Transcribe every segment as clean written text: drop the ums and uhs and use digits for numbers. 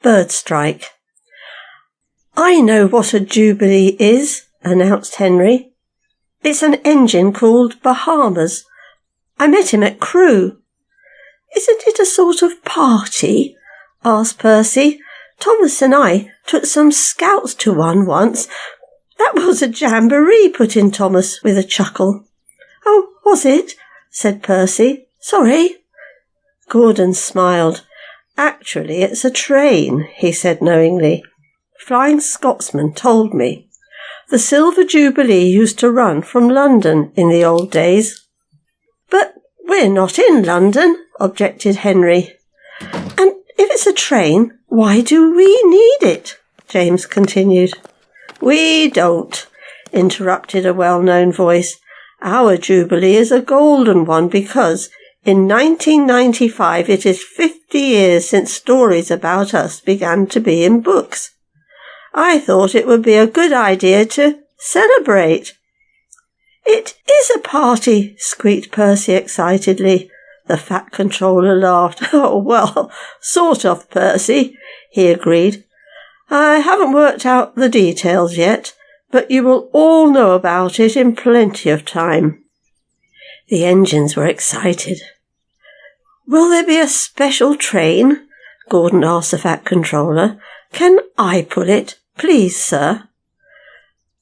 Birdstrike. "I know what a Jubilee is," announced Henry. "It's an engine called Bahamas. I met him at Crewe." "Isn't it a sort of party?" asked Percy. "Thomas and I took some scouts to one once." "That was a jamboree," put in Thomas with a chuckle. "Oh, was it?" said Percy. "Sorry." Gordon smiled. "Actually, it's a train," he said knowingly. "Flying Scotsman told me. The Silver Jubilee used to run from London in the old days." "But we're not in London," objected Henry. "And if it's a train, why do we need it?" James continued. "We don't," interrupted a well-known voice. "Our Jubilee is a golden one because in 1995 it is 50 years since stories about us began to be in books. I thought it would be a good idea to celebrate." "It is a party," squeaked Percy excitedly. The Fat Controller laughed. "Oh, well, sort of, Percy," he agreed. "I haven't worked out the details yet, but you will all know about it in plenty of time." The engines were excited. "Will there be a special train?" Gordon asked the Fat Controller. "Can I pull it, please, sir?"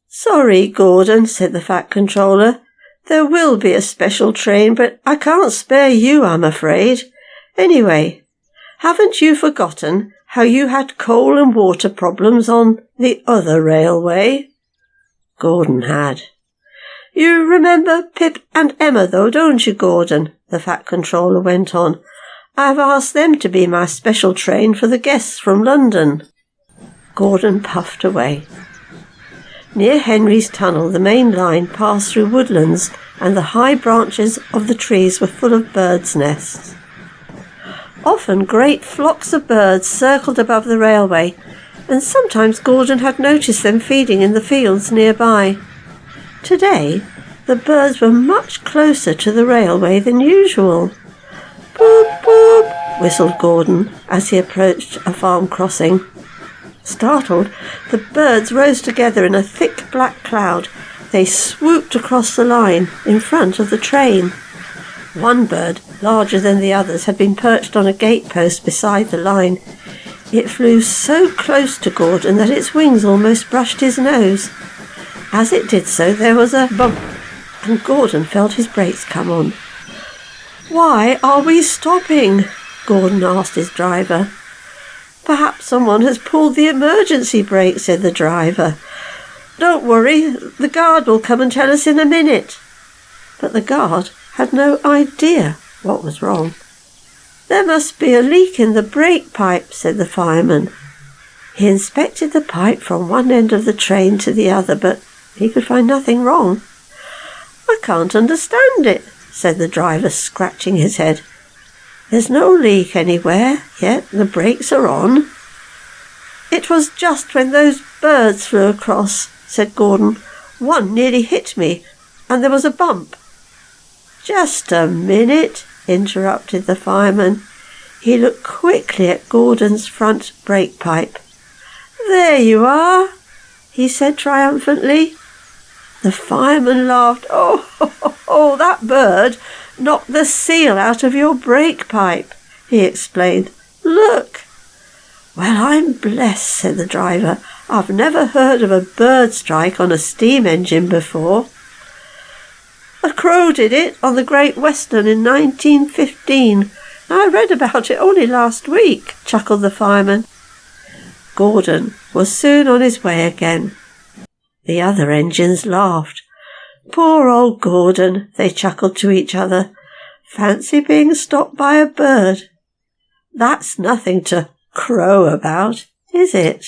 "Sorry, Gordon," said the Fat Controller. "There will be a special train, but I can't spare you, I'm afraid. Anyway, haven't you forgotten how you had coal and water problems on the other railway?" Gordon had. "You remember Pip and Emma, though, don't you, Gordon?" the Fat Controller went on. "I've asked them to be my special train for the guests from London." Gordon puffed away. Near Henry's tunnel, the main line passed through woodlands, and the high branches of the trees were full of birds' nests. Often great flocks of birds circled above the railway, and sometimes Gordon had noticed them feeding in the fields nearby. Today, the birds were much closer to the railway than usual. "Boop, boop," whistled Gordon as he approached a farm crossing. Startled, the birds rose together in a thick black cloud. They swooped across the line in front of the train. One bird, larger than the others, had been perched on a gatepost beside the line. It flew so close to Gordon that its wings almost brushed his nose. As it did so, there was a bump, and Gordon felt his brakes come on. "Why are we stopping?" Gordon asked his driver. "Perhaps someone has pulled the emergency brake," said the driver. "Don't worry, the guard will come and tell us in a minute." But the guard had no idea what was wrong. "There must be a leak in the brake pipe," said the fireman. He inspected the pipe from one end of the train to the other, but he could find nothing wrong. "I can't understand it," said the driver, scratching his head. "There's no leak anywhere, yet the brakes are on." "It was just when those birds flew across," said Gordon. "One nearly hit me, and there was a bump." "Just a minute," interrupted the fireman. He looked quickly at Gordon's front brake pipe. "There you are," he said triumphantly. The fireman laughed. Oh, that bird knocked the seal out of your brake pipe," he explained. "Look." "Well, I'm blessed," said the driver. "I've never heard of a bird strike on a steam engine before." "A crow did it on the Great Western in 1915. I read about it only last week," chuckled the fireman. Gordon was soon on his way again. The other engines laughed. "Poor old Gordon," they chuckled to each other. "Fancy being stopped by a bird. That's nothing to crow about, is it?"